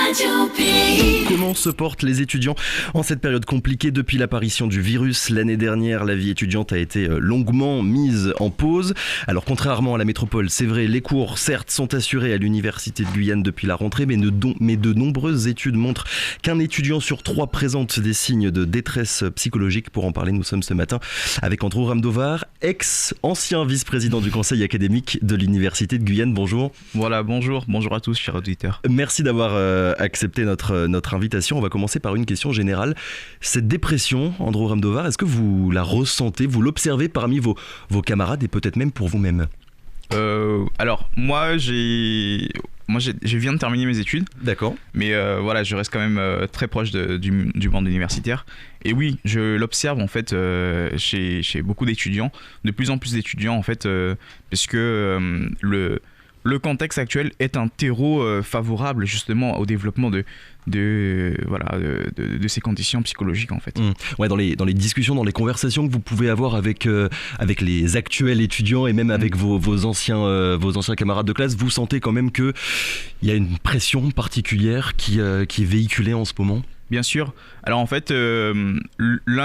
Radio Pays. Comment se portent les étudiants en cette période compliquée depuis l'apparition du virus? L'année dernière, la vie étudiante a été longuement mise en pause. Alors contrairement à la métropole, c'est vrai, les cours certes sont assurés à l'université de Guyane depuis la rentrée, mais de nombreuses études montrent qu'un étudiant sur 3 présente des signes de détresse psychologique. Pour en parler, nous sommes ce matin avec Andrew Ramdovar, ancien vice-président du conseil académique de l'université de Guyane. Bonjour. Voilà, bonjour à tous, chers auditeurs. Merci d'avoir accepté notre invitation. On va commencer par une question générale. Cette dépression, Andrew Ramdovar, est-ce que vous la ressentez, vous l'observez parmi vos camarades et peut-être même pour vous-même? Alors, moi, je viens de terminer mes études. D'accord. Mais voilà, je reste quand même très proche du monde universitaire. Et oui, je l'observe en fait chez beaucoup d'étudiants, de plus en plus d'étudiants en fait, parce que le contexte actuel est un terreau favorable justement au développement de ces conditions psychologiques en fait. Ouais, dans les discussions, dans les conversations que vous pouvez avoir avec les actuels étudiants et même avec vos anciens camarades de classe, vous sentez quand même qu'il y a une pression particulière qui est véhiculée en ce moment? Bien sûr. Alors en fait, l'une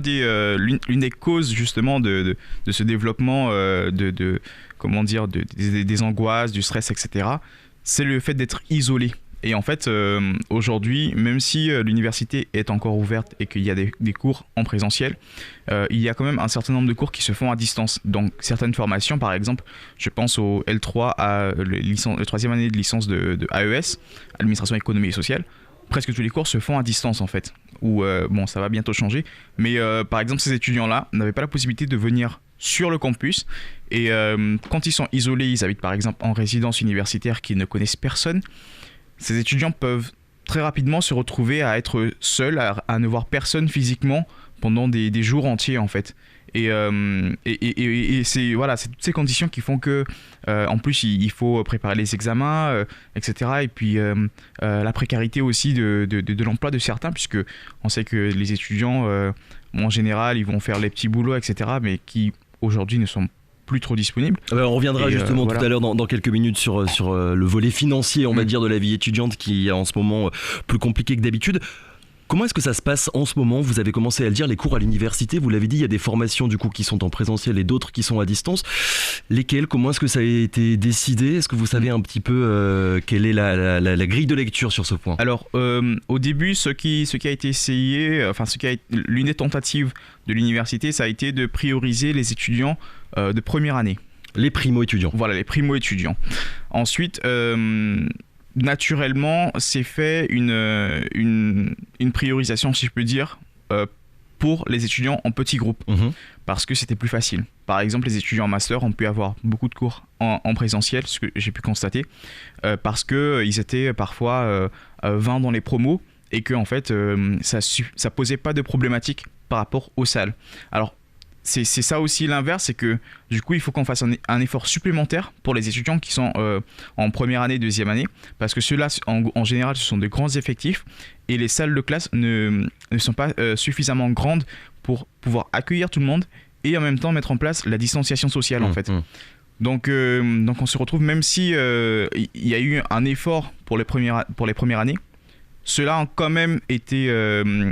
des causes justement de ce développement des angoisses, du stress, etc., c'est le fait d'être isolé. Et en fait, aujourd'hui, même si l'université est encore ouverte et qu'il y a des cours en présentiel, il y a quand même un certain nombre de cours qui se font à distance. Donc, certaines formations, par exemple, je pense au L3, le troisième année de licence de AES, Administration économie et sociale, presque tous les cours se font à distance en fait. Ou ça va bientôt changer. Mais par exemple, ces étudiants-là n'avaient pas la possibilité de venir sur le campus. Et quand ils sont isolés, ils habitent par exemple en résidence universitaire qui ne connaissent personne. Ces étudiants peuvent très rapidement se retrouver à être seuls, à ne voir personne physiquement pendant des jours entiers en fait. Et c'est toutes ces conditions qui font que en plus il faut préparer les examens, etc. Et puis la précarité aussi de l'emploi de certains, puisque on sait que les étudiants en général ils vont faire les petits boulots, etc. mais qui aujourd'hui ne sont plus trop disponibles. On reviendra justement tout à l'heure dans quelques minutes sur le volet financier, on va dire, de la vie étudiante qui est en ce moment plus compliqué que d'habitude. Comment est-ce que ça se passe en ce moment? Vous avez commencé à le dire, les cours à l'université, vous l'avez dit, il y a des formations du coup qui sont en présentiel et d'autres qui sont à distance. Lesquelles? Comment est-ce que ça a été décidé? Est-ce que vous savez un petit peu quelle est la grille de lecture sur ce point? Alors, au début, ce qui a été essayé, l'une des tentatives de l'université, ça a été de prioriser les étudiants de première année. Les primo-étudiants. Voilà, les primo-étudiants. Ensuite, naturellement, c'est fait une priorisation, si je peux dire, pour les étudiants en petits groupes, parce que c'était plus facile. Par exemple, les étudiants en master ont pu avoir beaucoup de cours en présentiel, ce que j'ai pu constater, parce qu'ils étaient parfois 20 dans les promos, et que en fait, ça posait pas de problématique par rapport aux salles. Alors, c'est ça aussi l'inverse, c'est que du coup il faut qu'on fasse un effort supplémentaire pour les étudiants qui sont en première année, deuxième année, parce que ceux-là en général ce sont de grands effectifs et les salles de classe ne sont pas suffisamment grandes pour pouvoir accueillir tout le monde et en même temps mettre en place la distanciation sociale en fait. Donc on se retrouve, même si il y a eu un effort pour les premières années, ceux-là ont quand même été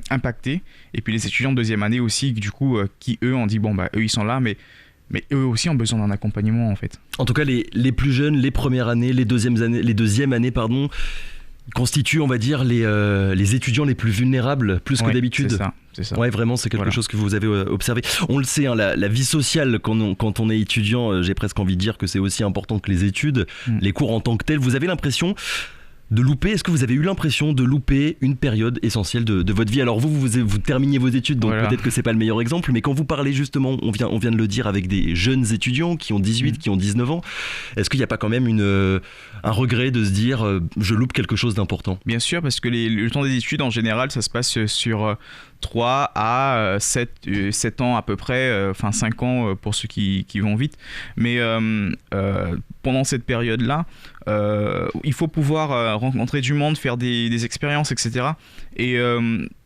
impactés. Et puis les étudiants de deuxième année aussi, du coup, qui eux ont dit, eux ils sont là, mais eux aussi ont besoin d'un accompagnement en fait. En tout cas, les plus jeunes, les premières années, les deuxièmes années, constituent, on va dire, les étudiants les plus vulnérables, plus que d'habitude. C'est ça. Ouais, vraiment, c'est quelque chose que vous avez observé. On le sait, hein, la vie sociale, quand on est étudiant, j'ai presque envie de dire que c'est aussi important que les études, les cours en tant que tels. Vous avez l'impression de louper, est-ce que vous avez eu l'impression de louper une période essentielle de votre vie? Alors vous terminez vos études, donc peut-être que c'est pas le meilleur exemple, mais quand vous parlez justement, on vient de le dire, avec des jeunes étudiants qui ont 18, qui ont 19 ans, est-ce qu'il n'y a pas quand même un regret de se dire je loupe quelque chose d'important? Bien sûr, parce que le temps des études en général ça se passe sur 3 à 7 ans à peu près, 5 ans pour ceux qui vont vite, mais pendant cette période-là, il faut pouvoir rencontrer du monde, faire des expériences, etc. Et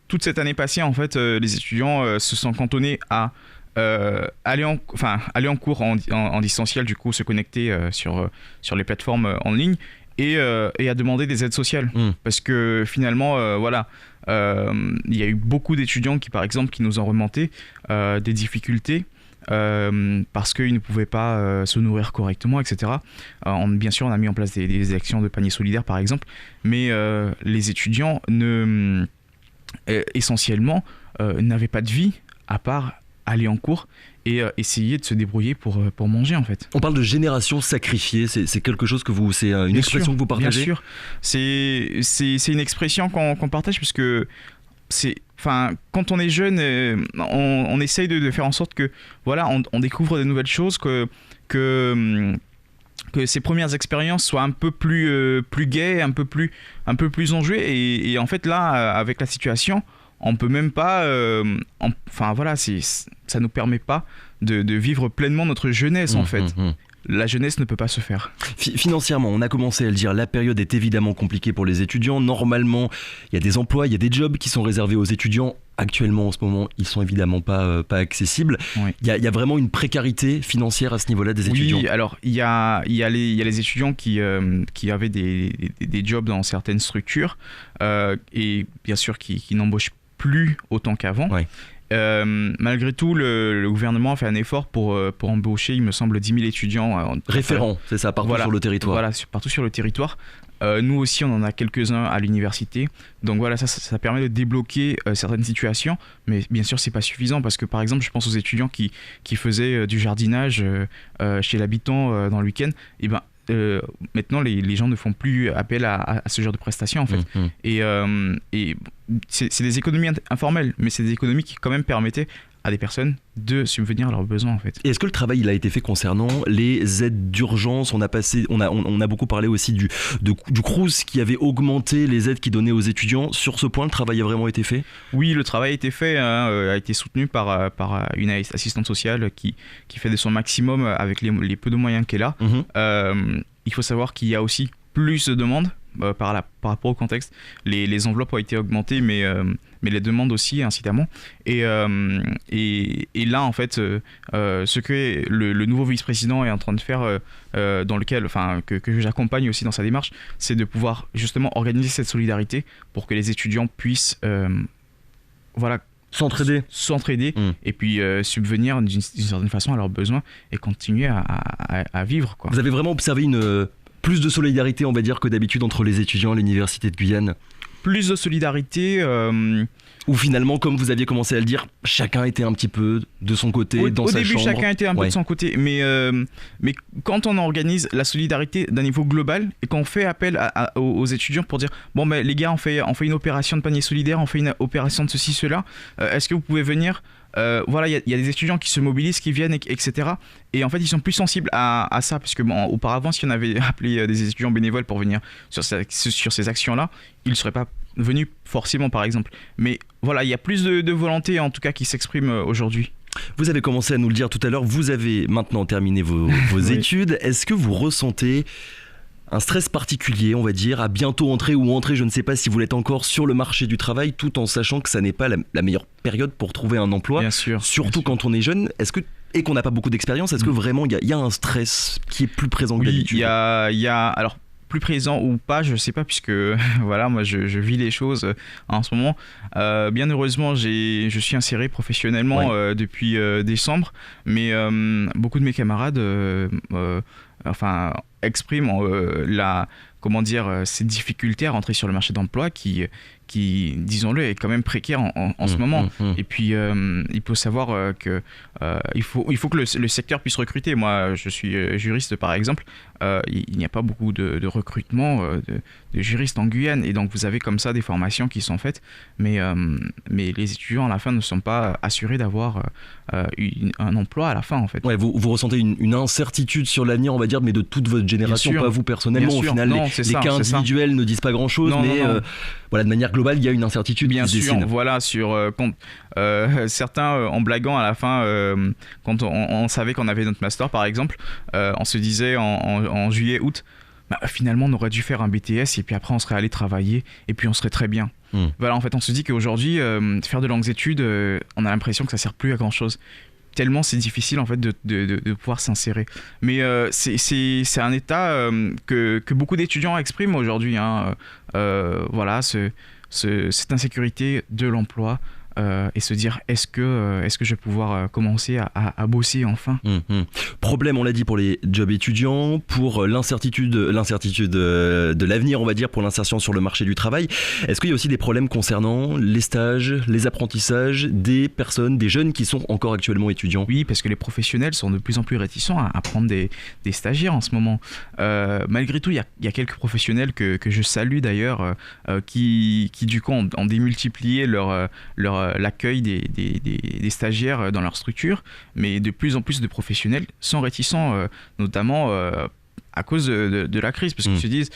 toute cette année passée, en fait, les étudiants se sont cantonnés à aller en cours en distanciel, du coup se connecter sur les plateformes en ligne, et à demander des aides sociales. Parce que finalement, voilà, il y a eu beaucoup d'étudiants qui, par exemple, qui nous ont remonté des difficultés parce qu'ils ne pouvaient pas se nourrir correctement, etc. Bien sûr, on a mis en place des actions de panier solidaire, par exemple, mais les étudiants essentiellement n'avaient pas de vie à part aller en cours et essayer de se débrouiller pour manger, en fait. On parle de génération sacrifiée, c'est quelque chose c'est une bien expression sûr, que vous partagez? Bien sûr, c'est une expression qu'on partage, puisque quand on est jeune, on essaye de faire en sorte que voilà, on découvre de nouvelles choses, que ces premières expériences soient un peu plus gaies, un peu plus enjouées, et en fait là, avec la situation, on peut même pas, voilà, ça nous permet pas de vivre pleinement notre jeunesse, en fait. La jeunesse ne peut pas se faire. Financièrement, on a commencé à le dire, la période est évidemment compliquée pour les étudiants. Normalement, il y a des emplois, il y a des jobs qui sont réservés aux étudiants. Actuellement, en ce moment, ils sont évidemment pas accessibles. Oui. Il y a vraiment une précarité financière à ce niveau-là des étudiants. Oui, alors il y a les étudiants qui avaient des jobs dans certaines structures et bien sûr qui n'embauchent plus autant qu'avant. Ouais. Malgré tout, le gouvernement a fait un effort pour embaucher, il me semble, 10 000 étudiants. Référents, c'est ça, partout sur le territoire. Voilà, partout sur le territoire. Nous aussi, on en a quelques-uns à l'université. Donc voilà, ça permet de débloquer certaines situations. Mais bien sûr, c'est pas suffisant, parce que par exemple, je pense aux étudiants qui faisaient du jardinage chez l'habitant dans le week-end. Et ben, maintenant, les gens ne font plus appel à ce genre de prestations, en fait. Et c'est des économies informelles, mais c'est des économies qui quand même permettaient à des personnes de subvenir à leurs besoins, en fait. Et est-ce que le travail il a été fait concernant les aides d'urgence? On a beaucoup parlé aussi du Crous qui avait augmenté les aides qu'il donnait aux étudiants. Sur ce point, le travail a vraiment été fait? Oui, le travail a été fait, a été soutenu par une assistante sociale qui fait de son maximum avec les peu de moyens qu'elle a. Il faut savoir qu'il y a aussi plus de demandes par rapport au contexte. Les enveloppes ont été augmentées, mais les demandes aussi, incidemment. Et là, en fait, ce que le nouveau vice-président est en train de faire, dans lequel, que j'accompagne aussi dans sa démarche, c'est de pouvoir justement organiser cette solidarité pour que les étudiants puissent s'entraider et puis subvenir d'une certaine façon à leurs besoins et continuer à vivre, quoi. Vous avez vraiment observé plus de solidarité, on va dire, que d'habitude entre les étudiants à l'université de Guyane? Plus de solidarité. Ou finalement, comme vous aviez commencé à le dire, chacun était un petit peu de son côté, dans sa chambre. Au début, chacun était un peu de son côté, mais quand on organise la solidarité d'un niveau global et qu'on fait appel aux étudiants pour dire bon, ben les gars, on fait une opération de panier solidaire, on fait une opération de ceci, cela, est-ce que vous pouvez venir? Voilà, il y a des étudiants qui se mobilisent, qui viennent, etc. Et en fait, ils sont plus sensibles à ça, parce que auparavant, si on avait appelé des étudiants bénévoles pour venir sur ces actions-là, ils ne seraient pas venus forcément, par exemple. Mais voilà, il y a plus de volonté, en tout cas, qui s'exprime aujourd'hui. Vous avez commencé à nous le dire tout à l'heure, vous avez maintenant terminé vos Oui. études. Est-ce que vous ressentez un stress particulier, on va dire, à bientôt entrer, je ne sais pas si vous l'êtes encore, sur le marché du travail, tout en sachant que ça n'est pas la meilleure période pour trouver un emploi? Bien sûr. Surtout quand on est jeune. Et qu'on n'a pas beaucoup d'expérience, est-ce que vraiment il y a un stress qui est plus présent que d'habitude? Oui, il y a alors plus présent ou pas, je sais pas, puisque voilà, moi je vis les choses en ce moment. Bien heureusement, je suis inséré professionnellement depuis décembre, mais beaucoup de mes camarades expriment ces difficultés à rentrer sur le marché d'emploi qui, disons-le, est quand même précaire en ce moment. Et puis, il faut savoir que il faut que le secteur puisse recruter. Moi, je suis juriste, par exemple. Il n'y a pas beaucoup de recrutement de juristes en Guyane. Et donc, vous avez comme ça des formations qui sont faites. Mais les étudiants, à la fin, ne sont pas assurés d'avoir un emploi à la fin, en fait. Ouais, vous ressentez une incertitude sur l'avenir, on va dire, mais de toute votre génération, pas vous personnellement. Au final, les cas individuels ne disent pas grand-chose, mais voilà, de manière globale, il y a une incertitude qui se dessine. Bien sûr, voilà, certains, en blaguant à la fin, quand on savait qu'on avait notre master, par exemple, on se disait en juillet, août, finalement, on aurait dû faire un BTS et puis après, on serait allé travailler et puis on serait très bien. Voilà, en fait, on se dit qu'aujourd'hui, faire de longues études, on a l'impression que ça sert plus à grand-chose. tellement c'est difficile en fait de pouvoir s'insérer. Mais c'est un état que beaucoup d'étudiants expriment aujourd'hui, hein. Voilà, cette insécurité de l'emploi. Et se dire est-ce que je vais pouvoir commencer à bosser enfin. Problème, on l'a dit, pour les jobs étudiants, pour l'incertitude de l'avenir, on va dire, pour l'insertion sur le marché du travail. Est-ce qu'il y a aussi des problèmes concernant les stages, les apprentissages des personnes, des jeunes qui sont encore actuellement étudiants? Oui, parce que les professionnels sont de plus en plus réticents à prendre des stagiaires en ce moment. Malgré tout, il y a quelques professionnels que je salue d'ailleurs, qui du coup ont démultiplié l'accueil des stagiaires dans leur structure, mais de plus en plus de professionnels sont réticents, notamment à cause de la crise, parce qu'ils se disent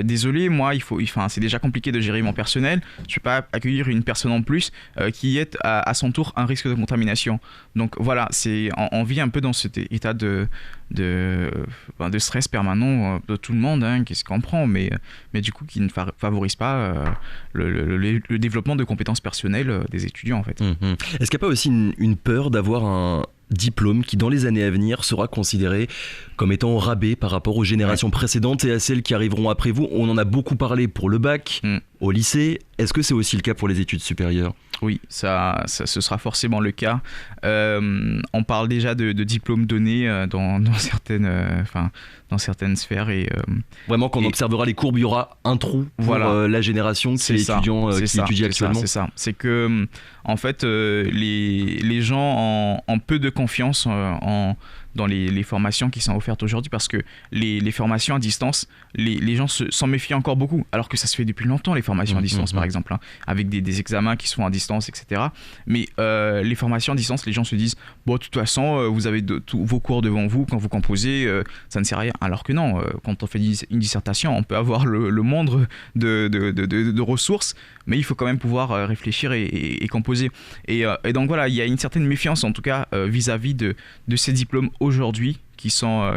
désolé, moi c'est déjà compliqué de gérer mon personnel, je ne vais pas accueillir une personne en plus qui est à son tour un risque de contamination. Donc voilà, on vit un peu dans cet état de stress permanent de tout le monde, hein, qui se comprend, mais du coup qui ne favorise pas le développement de compétences personnelles des étudiants en fait. Est-ce qu'il n'y a pas aussi une peur d'avoir un diplôme qui dans les années à venir sera considéré comme étant au rabais par rapport aux générations précédentes et à celles qui arriveront après vous? On en a beaucoup parlé pour le bac, au lycée. Est-ce que c'est aussi le cas pour les études supérieures? Oui, ce sera forcément le cas. On parle déjà de diplômes donnés dans certaines sphères. Vraiment, quand on observera les courbes, il y aura un trou pour la génération qui étudie actuellement. C'est ça. C'est que, en fait, les gens ont peu de confiance dans les formations qui sont offertes aujourd'hui, parce que les formations à distance, les gens s'en méfient encore beaucoup, alors que ça se fait depuis longtemps, les formations à distance par exemple, hein, avec des examens qui se font à distance, etc. Mais les formations à distance, les gens se disent bon, de toute façon, vous avez tous vos cours devant vous, quand vous composez, ça ne sert à rien. Alors que non, quand on fait une dissertation, on peut avoir le moindre de ressources, mais il faut quand même pouvoir réfléchir et composer. Et donc voilà, il y a une certaine méfiance en tout cas vis-à-vis de ces diplômes aujourd'hui qui sont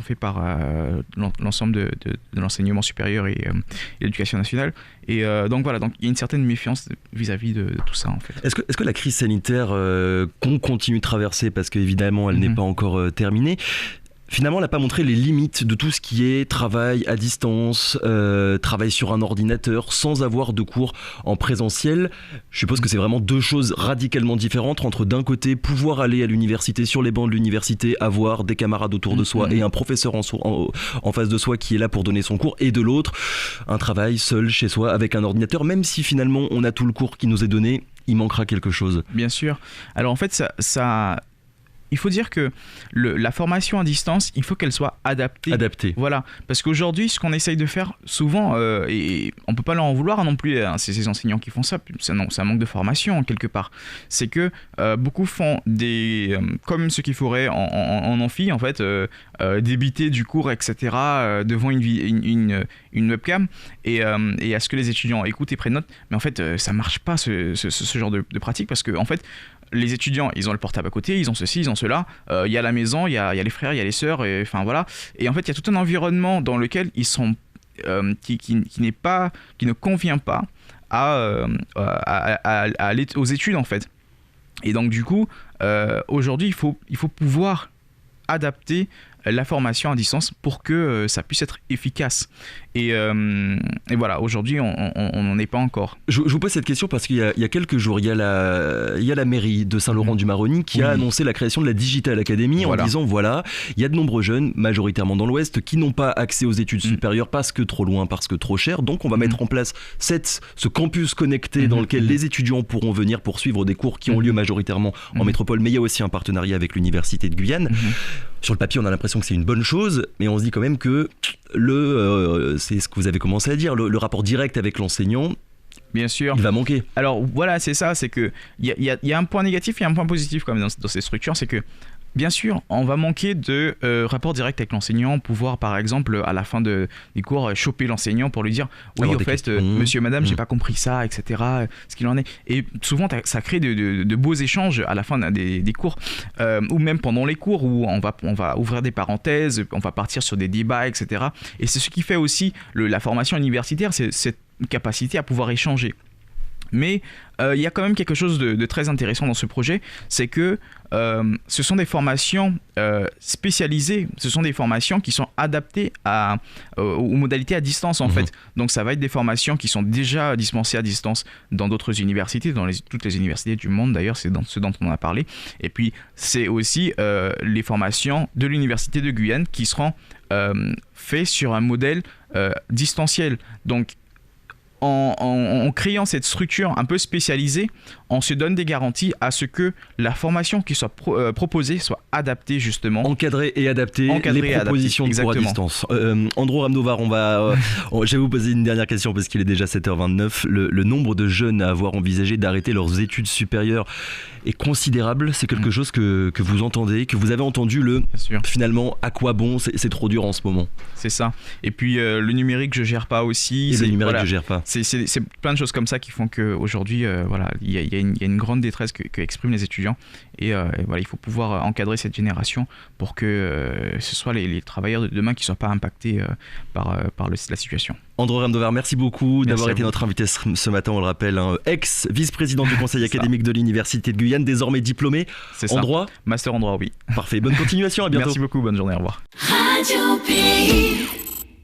faits par l'ensemble de l'enseignement supérieur et l'éducation nationale. Et donc il y a une certaine méfiance vis-à-vis de tout ça en fait. Est-ce que la crise sanitaire qu'on continue de traverser, parce qu'évidemment elle n'est pas encore terminée, finalement, elle n'a pas montré les limites de tout ce qui est travail à distance, travail sur un ordinateur, sans avoir de cours en présentiel? Je suppose que c'est vraiment deux choses radicalement différentes, entre d'un côté, pouvoir aller à l'université, sur les bancs de l'université, avoir des camarades autour de soi et un professeur en face de soi qui est là pour donner son cours, et de l'autre, un travail seul chez soi avec un ordinateur, même si finalement on a tout le cours qui nous est donné, il manquera quelque chose. Bien sûr. Alors en fait, ça il faut dire que la formation à distance, il faut qu'elle soit adaptée. Voilà, parce qu'aujourd'hui, ce qu'on essaye de faire souvent, et on peut pas leur en vouloir non plus, hein, ces enseignants qui font ça, c'est un manque de formation quelque part. C'est que beaucoup font comme ce qu'il faudrait en amphi, en fait, débiter du cours, etc., devant une webcam, et à ce que les étudiants écoutent et prennent note. Mais en fait, ça marche pas ce genre de pratique, parce que en fait, les étudiants, ils ont le portable à côté, ils ont ceci, ils ont cela, il y a la maison, il y a les frères, il y a les sœurs, et enfin voilà. Et en fait, il y a tout un environnement dans lequel ils sont, qui ne convient pas à aller aux études en fait. Et donc du coup, aujourd'hui, il faut pouvoir adapter la formation à distance pour que ça puisse être efficace. Et voilà, aujourd'hui, on n'en est pas encore. Je vous pose cette question parce qu'il y a quelques jours, il y a la mairie de Saint-Laurent-du-Maroni qui a annoncé la création de la Digital Academy en disant voilà, il y a de nombreux jeunes, majoritairement dans l'Ouest, qui n'ont pas accès aux études supérieures parce que trop loin, parce que trop cher. Donc on va mettre en place ce campus connecté dans lequel les étudiants pourront venir pour suivre des cours qui ont lieu majoritairement en métropole, mais il y a aussi un partenariat avec l'Université de Guyane. Sur le papier, on a l'impression que c'est une bonne chose, mais on se dit quand même que c'est ce que vous avez commencé à dire, le rapport direct avec l'enseignant, bien sûr, il va manquer. Alors voilà, c'est ça, c'est que il y a un point négatif et un point positif quand même dans ces structures, c'est que bien sûr, on va manquer de rapport direct avec l'enseignant, pouvoir par exemple à la fin des cours choper l'enseignant pour lui dire oui, au fait, monsieur, madame, j'ai pas compris ça, etc. Ce qu'il en est. Et souvent, ça crée de beaux échanges à la fin des cours, ou même pendant les cours où on va ouvrir des parenthèses, on va partir sur des débats, etc. Et c'est ce qui fait aussi la formation universitaire, c'est cette capacité à pouvoir échanger. Mais il y a quand même quelque chose de très intéressant dans ce projet, c'est que ce sont des formations spécialisées, ce sont des formations qui sont adaptées aux modalités à distance en fait. Donc ça va être des formations qui sont déjà dispensées à distance dans d'autres universités, dans toutes les universités du monde d'ailleurs, c'est ce dont on a parlé. Et puis c'est aussi les formations de l'université de Guyane qui seront faites sur un modèle distanciel. Donc en créant cette structure un peu spécialisée, on se donne des garanties à ce que la formation qui soit proposée soit adaptée justement. Encadrée et adaptée, les propositions de cours à distance. Andrew Ramnovar, je vais vous poser une dernière question parce qu'il est déjà 7h29. Le nombre de jeunes à avoir envisagé d'arrêter leurs études supérieures est considérable. C'est quelque chose que vous entendez, que vous avez entendu finalement, à quoi bon, c'est trop dur en ce moment. C'est ça. Et puis le numérique, je gère pas aussi. Et le numérique, je gère pas. C'est plein de choses comme ça qui font qu'aujourd'hui, il y a une grande détresse que expriment les étudiants. Et voilà, il faut pouvoir encadrer cette génération pour que ce soit les travailleurs de demain qui ne soient pas impactés par la situation. Andrew Ramnovar, merci beaucoup d'avoir été notre invité ce matin, on le rappelle, ex-vice-président du conseil académique de l'Université de Guyane, désormais diplômé en droit. Master en droit, oui. Parfait, bonne continuation, à bientôt. Merci beaucoup, bonne journée, au revoir. Radio Pays.